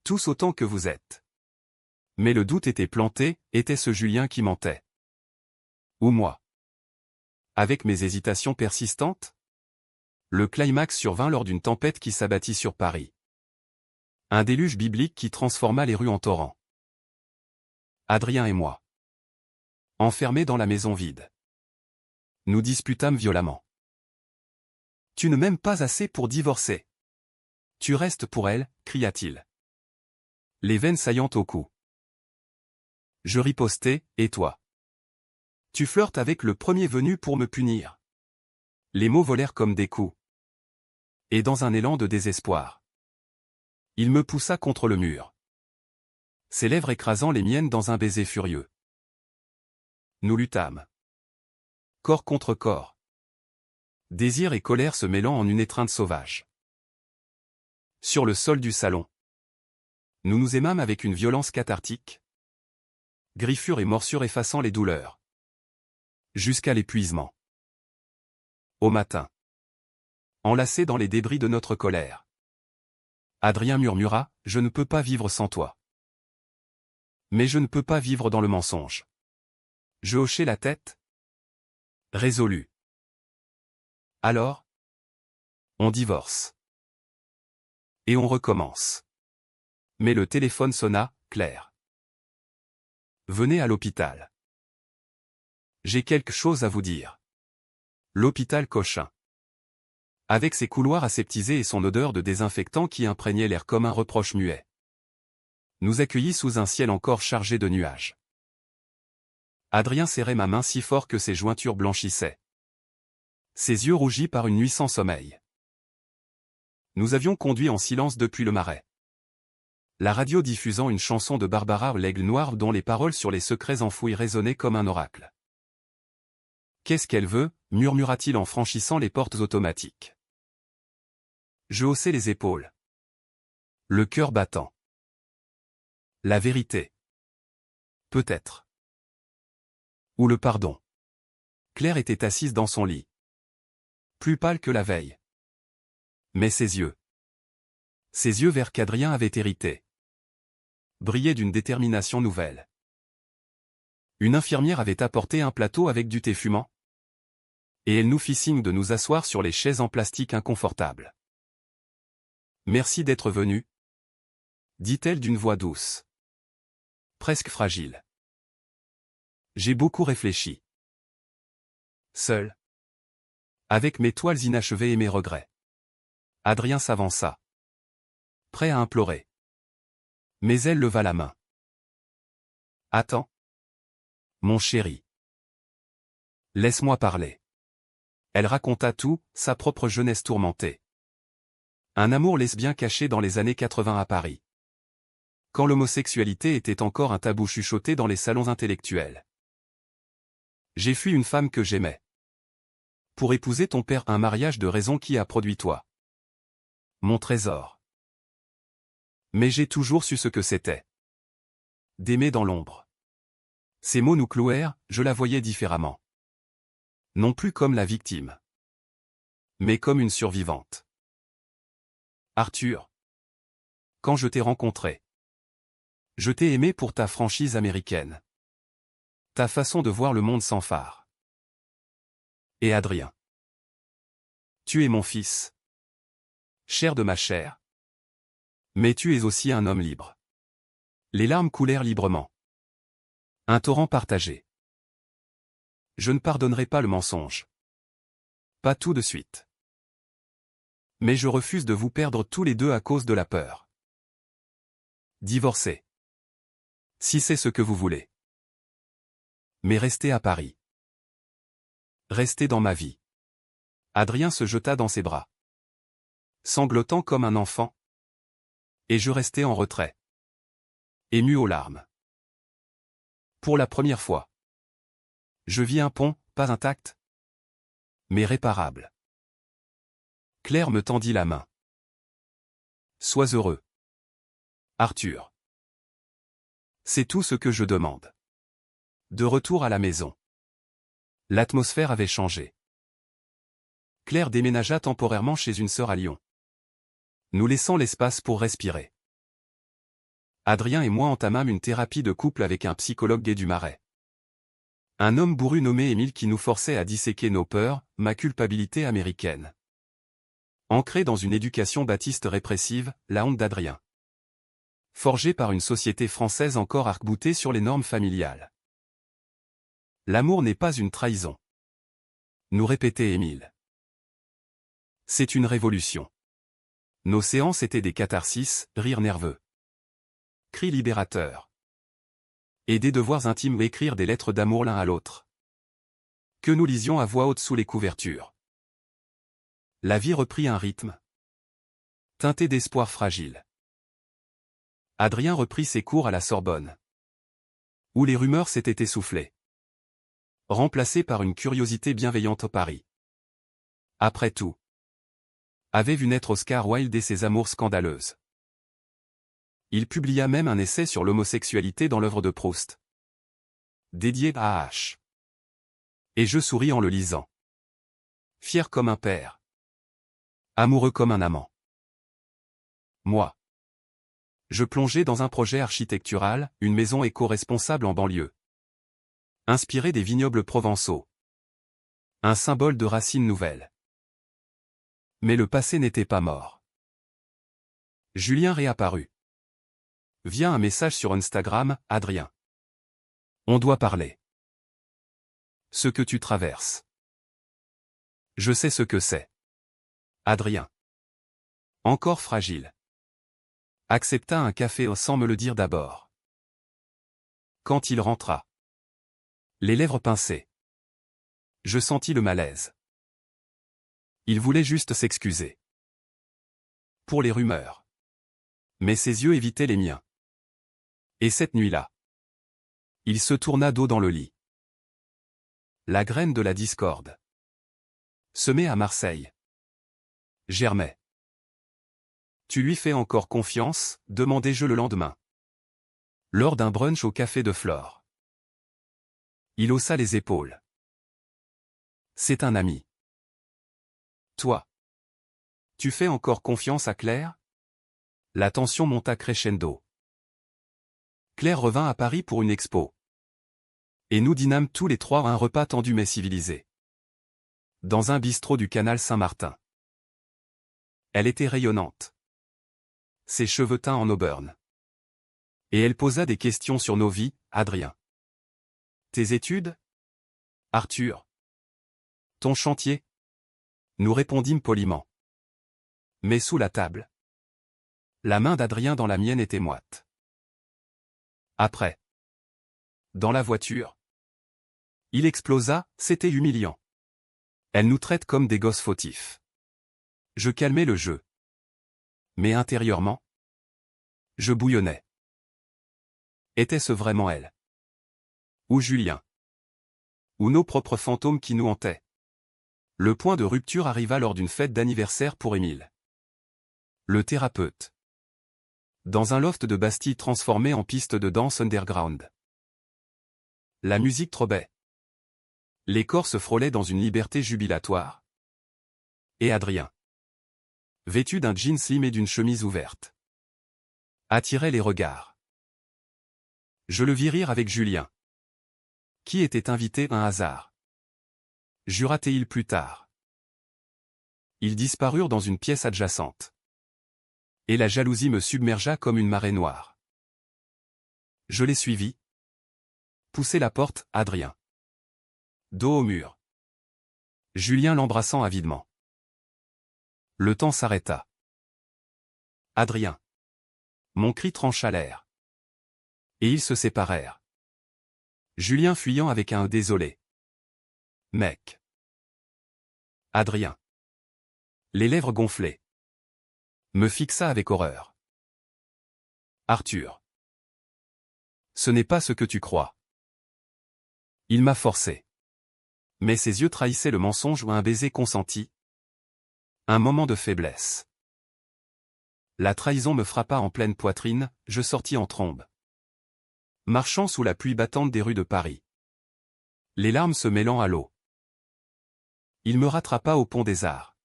Tous autant que vous êtes. Mais le doute était planté, était-ce Julien qui mentait? Ou moi? Avec mes hésitations persistantes? Le climax survint lors d'une tempête qui s'abattit sur Paris. Un déluge biblique qui transforma les rues en torrents. Adrien et moi, enfermés dans la maison vide, nous disputâmes violemment. Tu ne m'aimes pas assez pour divorcer. Tu restes pour elle, cria-t-il, les veines saillantes au cou. Je ripostai, et toi? Tu flirtes avec le premier venu pour me punir. Les mots volèrent comme des coups. Et dans un élan de désespoir, il me poussa contre le mur, ses lèvres écrasant les miennes dans un baiser furieux. Nous luttâmes, corps contre corps, désir et colère se mêlant en une étreinte sauvage. Sur le sol du salon, nous nous aimâmes avec une violence cathartique, griffures et morsures effaçant les douleurs, jusqu'à l'épuisement. Au matin, enlacés dans les débris de notre colère, Adrien murmura, « Je ne peux pas vivre sans toi. » Mais je ne peux pas vivre dans le mensonge. Je hochai la tête, résolu. Alors, on divorce. Et on recommence. Mais le téléphone sonna, Claire. Venez à l'hôpital. J'ai quelque chose à vous dire. L'hôpital Cochin, avec ses couloirs aseptisés et son odeur de désinfectant qui imprégnait l'air comme un reproche muet, nous accueillit sous un ciel encore chargé de nuages. Adrien serrait ma main si fort que ses jointures blanchissaient, ses yeux rougis par une nuit sans sommeil. Nous avions conduit en silence depuis le Marais, la radio diffusant une chanson de Barbara l'Aigle Noir dont les paroles sur les secrets enfouis résonnaient comme un oracle. « Qu'est-ce qu'elle veut » murmura-t-il en franchissant les portes automatiques. Je haussai les épaules, le cœur battant. La vérité. Peut-être. Ou le pardon. Claire était assise dans son lit, plus pâle que la veille. Mais ses yeux verts qu'Adrien avait hérités, brillaient d'une détermination nouvelle. Une infirmière avait apporté un plateau avec du thé fumant, et elle nous fit signe de nous asseoir sur les chaises en plastique inconfortables. « Merci d'être venu, » dit-elle d'une voix douce, presque fragile. J'ai beaucoup réfléchi. Seul, avec mes toiles inachevées et mes regrets. Adrien s'avança, prêt à implorer. Mais elle leva la main. Attends. Mon chéri. Laisse-moi parler. Elle raconta tout, sa propre jeunesse tourmentée. Un amour lesbien caché dans les années 80 à Paris, quand l'homosexualité était encore un tabou chuchoté dans les salons intellectuels. J'ai fui une femme que j'aimais, pour épouser ton père, un mariage de raison qui a produit toi, mon trésor. Mais j'ai toujours su ce que c'était, d'aimer dans l'ombre. Ces mots nous clouèrent, je la voyais différemment. Non plus comme la victime, mais comme une survivante. Arthur, quand je t'ai rencontré, je t'ai aimé pour ta franchise américaine, ta façon de voir le monde sans phare. Et Adrien, tu es mon fils, chair de ma chair, mais tu es aussi un homme libre. Les larmes coulèrent librement. Un torrent partagé. Je ne pardonnerai pas le mensonge. Pas tout de suite. Mais je refuse de vous perdre tous les deux à cause de la peur. Divorcer. Si c'est ce que vous voulez. Mais restez à Paris. Restez dans ma vie. Adrien se jeta dans ses bras, sanglotant comme un enfant. Et je restai en retrait, ému aux larmes. Pour la première fois, je vis un pont, pas intact, Mais réparable. Claire me tendit la main. Sois heureux. Arthur. C'est tout ce que je demande. De retour à la maison. L'atmosphère avait changé. Claire déménagea temporairement chez une sœur à Lyon. Nous laissant l'espace pour respirer. Adrien et moi entamâmes une thérapie de couple avec un psychologue gay du Marais. Un homme bourru nommé Émile qui nous forçait à disséquer nos peurs, ma culpabilité américaine. Ancrée dans une éducation baptiste répressive, la honte d'Adrien. Forgée par une société française encore arc-boutée sur les normes familiales. L'amour n'est pas une trahison. Nous répétait Émile. C'est une révolution. Nos séances étaient des catharsis, rires nerveux. Cris libérateurs. Et des devoirs intimes ou écrire des lettres d'amour l'un à l'autre. Que nous lisions à voix haute sous les couvertures. La vie reprit un rythme. Teinté d'espoir fragile. Adrien reprit ses cours à la Sorbonne. Où les rumeurs s'étaient essoufflées. Remplacées par une curiosité bienveillante au Paris. Après tout. Avait vu naître Oscar Wilde et ses amours scandaleuses. Il publia même un essai sur l'homosexualité dans l'œuvre de Proust. Dédié à H. Et je souris en le lisant. Fier comme un père. Amoureux comme un amant. Moi. Je plongeais dans un projet architectural, une maison éco-responsable en banlieue. Inspiré des vignobles provençaux. Un symbole de racines nouvelles. Mais le passé n'était pas mort. Julien réapparut. Via un message sur Instagram, Adrien. On doit parler. Ce que tu traverses. Je sais ce que c'est. Adrien. Encore fragile. Accepta un café sans me le dire d'abord. Quand il rentra. Les lèvres pincées. Je sentis le malaise. Il voulait juste s'excuser. Pour les rumeurs. Mais ses yeux évitaient les miens. Et cette nuit-là. Il se tourna dos dans le lit. La graine de la discorde. Semée à Marseille. Germait. Tu lui fais encore confiance, demandai-je le lendemain. Lors d'un brunch au café de Flore. Il haussa les épaules. C'est un ami. Toi. Tu fais encore confiance à Claire? La tension monta crescendo. Claire revint à Paris pour une expo. Et nous dînâmes tous les trois un repas tendu mais civilisé. Dans un bistrot du canal Saint-Martin. Elle était rayonnante. Ses cheveux teints en auburn. Et elle posa des questions sur nos vies, Adrien. Tes études? Arthur. Ton chantier? Nous répondîmes poliment. Mais sous la table. La main d'Adrien dans la mienne était moite. Après. Dans la voiture. Il explosa, c'était humiliant. Elle nous traite comme des gosses fautifs. Je calmais le jeu. Mais intérieurement, je bouillonnais. Était-ce vraiment elle? Ou Julien? Ou nos propres fantômes qui nous hantaient? Le point de rupture arriva lors d'une fête d'anniversaire pour Émile. Le thérapeute. Dans un loft de Bastille transformé en piste de danse underground. La musique trobait. Les corps se frôlaient dans une liberté jubilatoire. Et Adrien, vêtu d'un jean slim et d'une chemise ouverte, attirait les regards. Je le vis rire avec Julien. Qui était invité un hasard. Jura-t-il plus tard. Ils disparurent dans une pièce adjacente. Et la jalousie me submergea comme une marée noire. Je les suivis. Poussai la porte, Adrien. Dos au mur. Julien l'embrassant avidement. Le temps s'arrêta. Adrien. Mon cri trancha l'air. Et ils se séparèrent. Julien fuyant avec un désolé. Mec. Adrien. Les lèvres gonflées. Me fixa avec horreur. Arthur. Ce n'est pas ce que tu crois. Il m'a forcé. Mais ses yeux trahissaient le mensonge ou un baiser consenti. Un moment de faiblesse. La trahison me frappa en pleine poitrine, je sortis en trombe. Marchant sous la pluie battante des rues de Paris. Les larmes se mêlant à l'eau. Il me rattrapa au pont des Arts.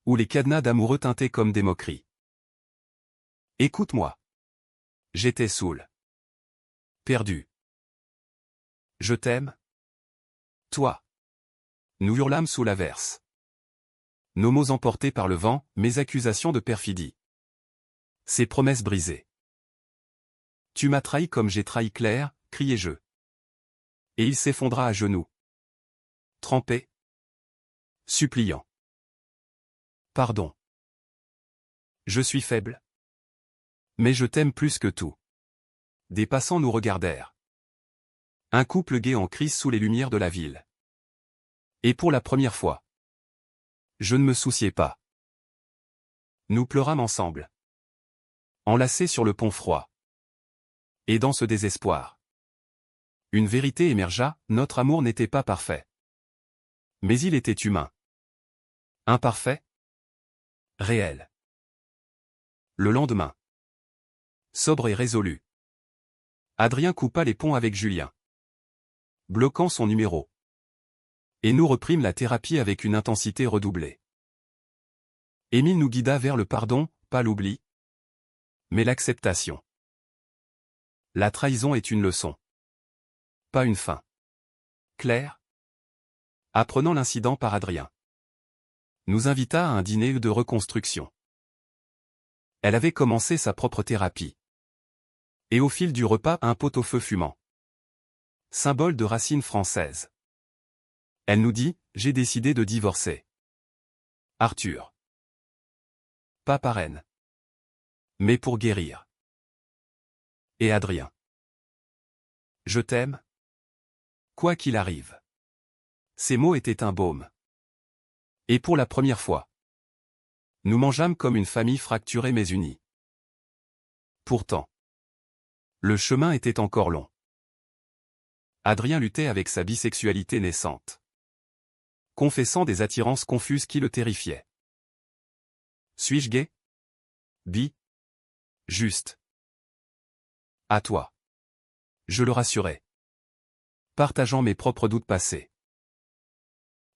Où les cadenas d'amoureux tintaient comme des moqueries. Écoute-moi. J'étais saoul. Perdu. Je t'aime. Toi. Nous hurlâmes sous l'averse. Nos mots emportés par le vent, mes accusations de perfidie. Ces promesses brisées. Tu m'as trahi comme j'ai trahi Claire, criai-je. Et il s'effondra à genoux. Trempé. Suppliant. Pardon. Je suis faible. Mais je t'aime plus que tout. Des passants nous regardèrent. Un couple gai en crise sous les lumières de la ville. Et pour la première fois. Je ne me souciais pas. Nous pleurâmes ensemble. Enlacés sur le pont froid. Et dans ce désespoir. Une vérité émergea, notre amour n'était pas parfait. Mais il était humain. Imparfait. Réel. Le lendemain. Sobre et résolu. Adrien coupa les ponts avec Julien. Bloquant son numéro. Et nous reprîmes la thérapie avec une intensité redoublée. Émile nous guida vers le pardon, pas l'oubli, mais l'acceptation. La trahison est une leçon. Pas une fin. Claire, apprenant l'incident par Adrien, nous invita à un dîner de reconstruction. Elle avait commencé sa propre thérapie. Et au fil du repas, un pot-au-feu fumant. Symbole de racines françaises. Elle nous dit, j'ai décidé de divorcer. Arthur. Pas par haine. Mais pour guérir. Et Adrien. Je t'aime. Quoi qu'il arrive. Ces mots étaient un baume. Et pour la première fois. Nous mangeâmes comme une famille fracturée mais unie. Pourtant. Le chemin était encore long. Adrien luttait avec sa bisexualité naissante. Confessant des attirances confuses qui le terrifiaient. Suis-je gay? Bi? Juste. À toi. Je le rassurais. Partageant mes propres doutes passés.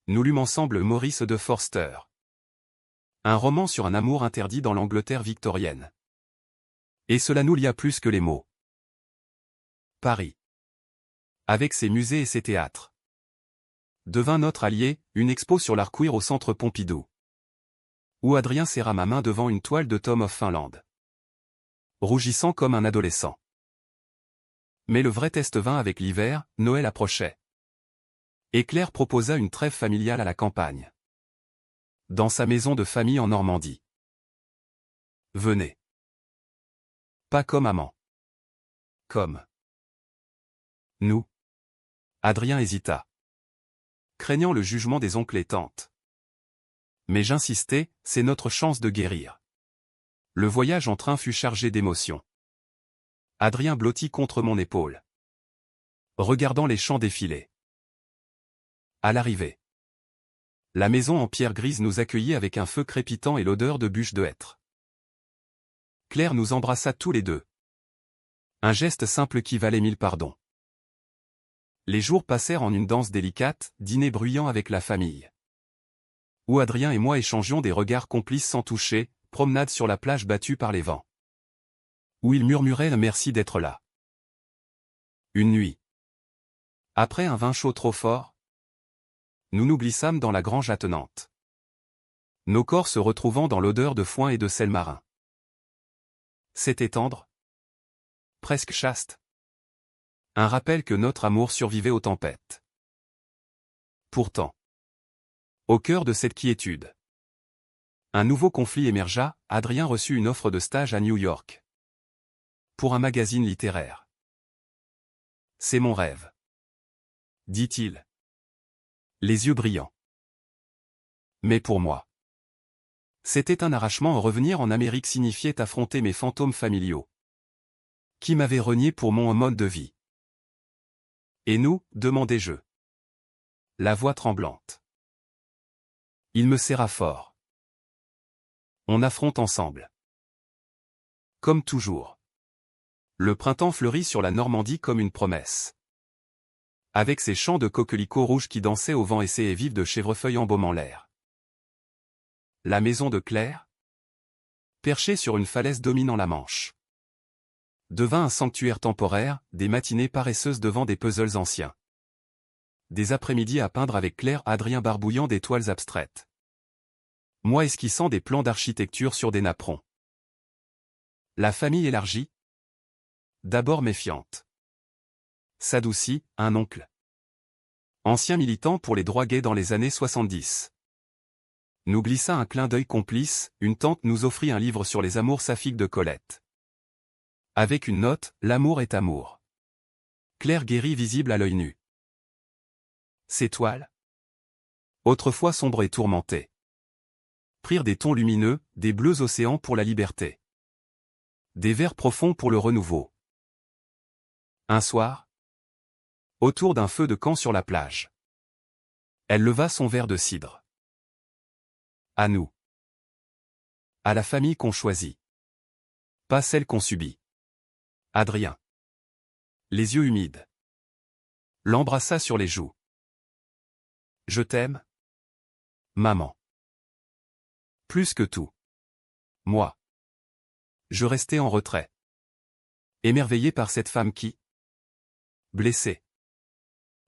Nous lûmes ensemble Maurice de Forster. Un roman sur un amour interdit dans l'Angleterre victorienne. Et cela nous lia plus que les mots. Paris. Avec ses musées et ses théâtres. Devint notre allié, une expo sur l'art queer au centre Pompidou. Où Adrien serra ma main devant une toile de Tom of Finland. Rougissant comme un adolescent. Mais le vrai test vint avec l'hiver, Noël approchait. Et Claire proposa une trêve familiale à la campagne. Dans sa maison de famille en Normandie. Venez. Pas comme amant. Comme. Nous. Adrien hésita. Craignant le jugement des oncles et tantes. Mais j'insistais, c'est notre chance de guérir. Le voyage en train fut chargé d'émotions. Adrien blottit contre mon épaule. Regardant les champs défiler. À l'arrivée. La maison en pierre grise nous accueillit avec un feu crépitant et l'odeur de bûches de hêtre. Claire nous embrassa tous les deux. Un geste simple qui valait 1000 pardons. Les jours passèrent en une danse délicate, dîner bruyant avec la famille. Où Adrien et moi échangions des regards complices sans toucher, promenade sur la plage battue par les vents. Où il murmurait « merci d'être là ». Une nuit. Après un vin chaud trop fort, nous nous glissâmes dans la grange attenante. Nos corps se retrouvant dans l'odeur de foin et de sel marin. C'était tendre. Presque chaste. Un rappel que notre amour survivait aux tempêtes. Pourtant. Au cœur de cette quiétude. Un nouveau conflit émergea, Adrien reçut une offre de stage à New York. Pour un magazine littéraire. C'est mon rêve. Dit-il. Les yeux brillants. Mais pour moi. C'était un arrachement. Revenir en Amérique signifiait affronter mes fantômes familiaux. Qui m'avaient renié pour mon mode de vie. Et nous, demandai-je. la voix tremblante. Il me serra fort. On affronte ensemble. Comme toujours. Le printemps fleurit sur la Normandie comme une promesse. Avec ses champs de coquelicots rouges qui dansaient au vent et ses haies vives de chèvrefeuilles embaumant l'air. La maison de Claire, perchée sur une falaise dominant la Manche, devint un sanctuaire temporaire, des matinées paresseuses devant des puzzles anciens. Des après-midi à peindre avec Claire, Adrien barbouillant des toiles abstraites. Moi esquissant des plans d'architecture sur des napperons. La famille élargie, d'abord méfiante, s'adoucit, un oncle. Ancien militant pour les droits gays dans les années 70. Nous glissa un clin d'œil complice, une tante nous offrit un livre sur les amours saphiques de Colette. Avec une note, l'amour est amour. Claire guérie visible à l'œil nu. Ces toiles, autrefois sombres et tourmentées, prirent des tons lumineux, des bleus océans pour la liberté. Des verts profonds pour le renouveau. Un soir, autour d'un feu de camp sur la plage, elle leva son verre de cidre. À nous. À la famille qu'on choisit. Pas celle qu'on subit. Adrien. Les yeux humides. L'embrassa sur les joues. Je t'aime, maman. Plus que tout. Moi. Je restais en retrait. Émerveillé par cette femme qui, blessée,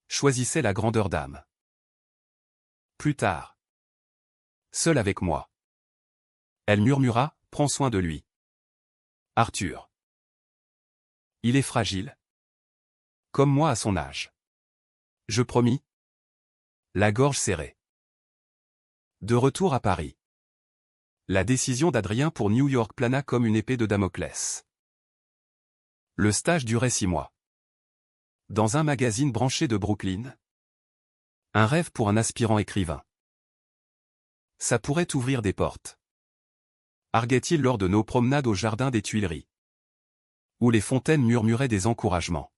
choisissait la grandeur d'âme. Plus tard. Seule avec moi. Elle murmura, prends soin de lui. Arthur. Il est fragile. Comme moi à son âge. Je promis. La gorge serrée. De retour à Paris. La décision d'Adrien pour New York plana comme une épée de Damoclès. Le stage durait 6 mois. Dans un magazine branché de Brooklyn. Un rêve pour un aspirant écrivain. Ça pourrait ouvrir des portes. Arguait-il lors de nos promenades au jardin des Tuileries. Où les fontaines murmuraient des encouragements.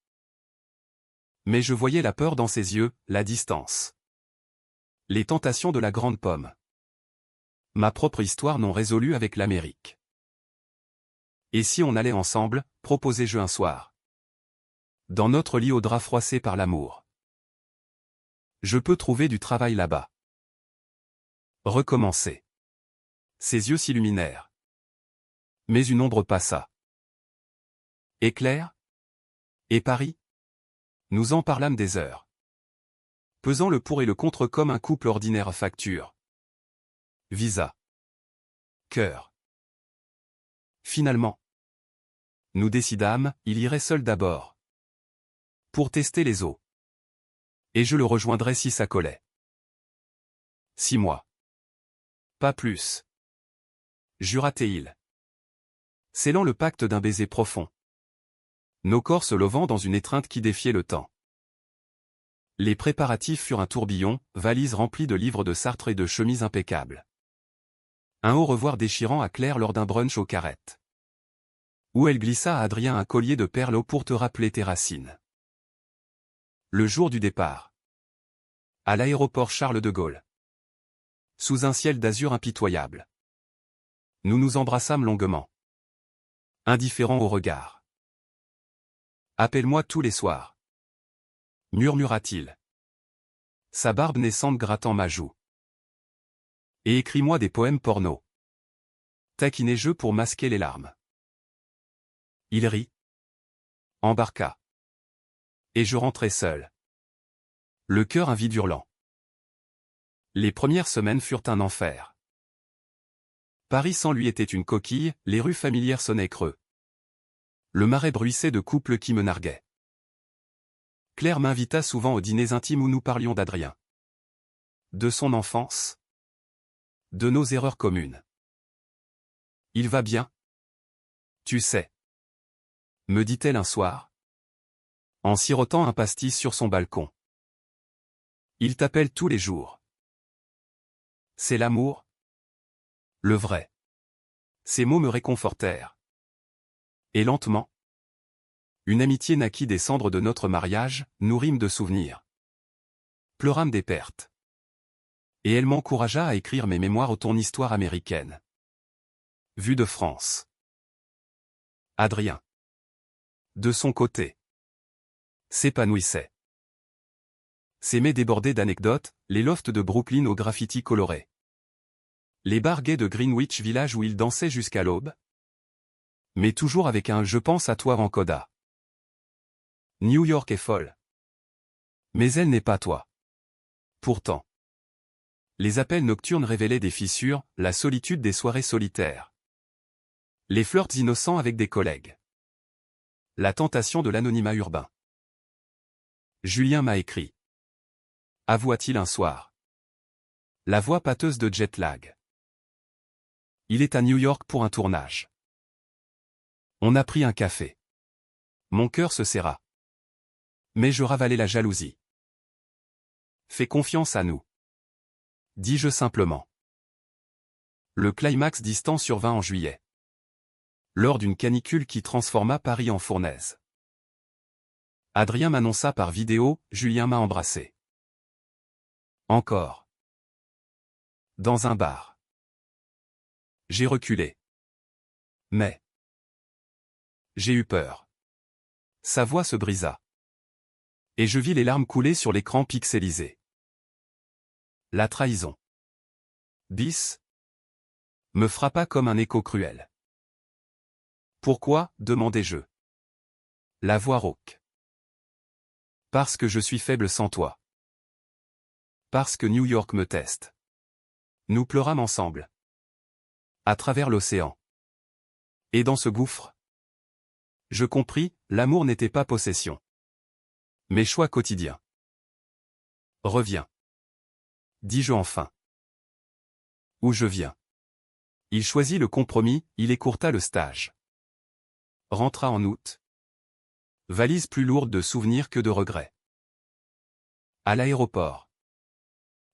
Mais je voyais la peur dans ses yeux, la distance. Les tentations de la grande pomme. Ma propre histoire non résolue avec l'Amérique. Et si on allait ensemble, proposai-je un soir. Dans notre lit au drap froissé par l'amour. Je peux trouver du travail là-bas. Recommencer. Ses yeux s'illuminèrent. Mais une ombre passa. Et Claire? Et Paris? Nous en parlâmes des heures. Pesant le pour et le contre comme un couple ordinaire facture. Visa. Cœur. Finalement. Nous décidâmes, il irait seul d'abord. Pour tester les eaux. Et je le rejoindrais si ça collait. 6 mois. Pas plus. Jura-t-il. Scellant le pacte d'un baiser profond. Nos corps se levant dans une étreinte qui défiait le temps. Les préparatifs furent un tourbillon, valise remplie de livres de Sartre et de chemises impeccables. Un au revoir déchirant à Claire lors d'un brunch aux Carrettes. Où elle glissa à Adrien un collier de perles pour te rappeler tes racines. Le jour du départ. À l'aéroport Charles de Gaulle. Sous un ciel d'azur impitoyable. Nous nous embrassâmes longuement. Indifférents au regard. Appelle-moi tous les soirs. Murmura-t-il. Sa barbe naissante grattant ma joue. Et écris-moi des poèmes porno. Taquinai-je pour masquer les larmes. Il rit. Embarqua. Et je rentrai seul. Le cœur un vide hurlant. Les premières semaines furent un enfer. Paris sans lui était une coquille, les rues familières sonnaient creux. Le marais bruissait de couples qui me narguaient. Claire m'invita souvent aux dîners intimes où nous parlions d'Adrien. De son enfance. De nos erreurs communes. Il va bien? Tu sais. Me dit-elle un soir. En sirotant un pastis sur son balcon. Il t'appelle tous les jours. C'est l'amour? Le vrai. Ces mots me réconfortèrent. Et lentement. Une amitié naquit des cendres de notre mariage, nourrime de souvenirs. Pleurâmes des pertes. Et elle m'encouragea à écrire mes mémoires au ton histoire américaine. Vue de France. Adrien. De son côté. S'épanouissait. S'aimait déborder d'anecdotes, les lofts de Brooklyn aux graffitis colorés. Les bars gays de Greenwich Village où il dansait jusqu'à l'aube. Mais toujours avec un « je pense à toi » en coda. New York est folle. Mais elle n'est pas toi. Pourtant. Les appels nocturnes révélaient des fissures, la solitude des soirées solitaires. Les flirts innocents avec des collègues. La tentation de l'anonymat urbain. Julien m'a écrit. Avoua-t-il un soir. La voix pâteuse de jet lag. Il est à New York pour un tournage. On a pris un café. Mon cœur se serra. Mais je ravalai la jalousie. Fais confiance à nous. Dis-je simplement. Le climax distant survint en juillet. Lors d'une canicule qui transforma Paris en fournaise. Adrien m'annonça par vidéo, Julien m'a embrassé. Encore. Dans un bar. J'ai reculé. Mais. J'ai eu peur. Sa voix se brisa. Et je vis les larmes couler sur l'écran pixelisé. La trahison. Bis. Me frappa comme un écho cruel. Pourquoi, demandai-je. La voix rauque. Parce que je suis faible sans toi. Parce que New York me teste. Nous pleurâmes ensemble. À travers l'océan. Et dans ce gouffre. Je compris, l'amour n'était pas possession. Mais choix quotidien. Reviens. Dis-je enfin. Où je viens. Il choisit le compromis, il écourta le stage. Rentra en août. Valise plus lourde de souvenirs que de regrets. À l'aéroport.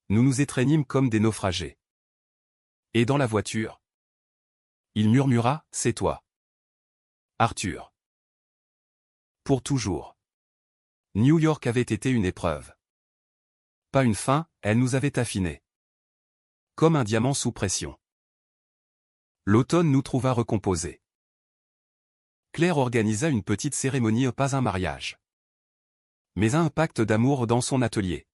Nous nous étreignîmes comme des naufragés. Et dans la voiture. Il murmura, c'est toi. Arthur. Pour toujours. New York avait été une épreuve. Pas une fin, elle nous avait affinés. Comme un diamant sous pression. L'automne nous trouva recomposés. Claire organisa une petite cérémonie, pas un mariage. Mais un pacte d'amour dans son atelier.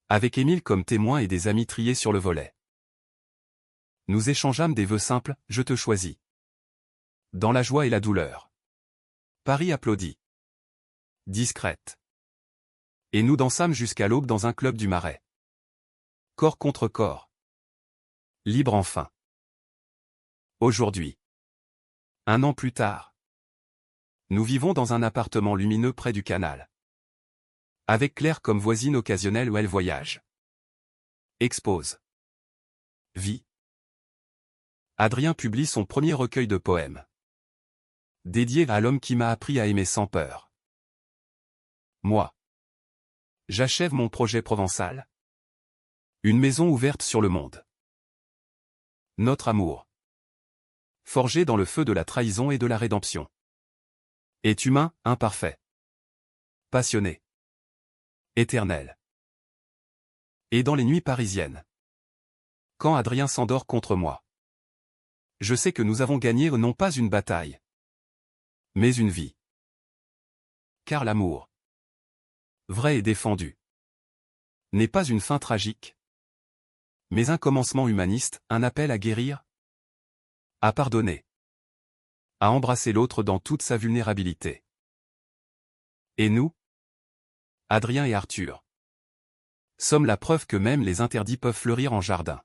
Avec Émile comme témoin et des amis triés sur le volet. Nous échangeâmes des vœux simples, je te choisis. Dans la joie et la douleur. Paris applaudit. Discrète. Et nous dansâmes jusqu'à l'aube dans un club du Marais. Corps contre corps. Libre enfin. Aujourd'hui. Un an plus tard. Nous vivons dans un appartement lumineux près du canal. Avec Claire comme voisine occasionnelle où elle voyage. Expose. Vie. Adrien publie son premier recueil de poèmes. Dédié à l'homme qui m'a appris à aimer sans peur. Moi. J'achève mon projet provençal. Une maison ouverte sur le monde. Notre amour. Forgé dans le feu de la trahison et de la rédemption. Est humain, imparfait. Passionné. Éternel. Et dans les nuits parisiennes. Quand Adrien s'endort contre moi. Je sais que nous avons gagné non pas une bataille. Mais une vie. Car l'amour. Vrai et défendu. N'est pas une fin tragique. Mais un commencement humaniste, un appel à guérir. À pardonner. À embrasser l'autre dans toute sa vulnérabilité. Et nous, Adrien et Arthur, sommes la preuve que même les interdits peuvent fleurir en jardin.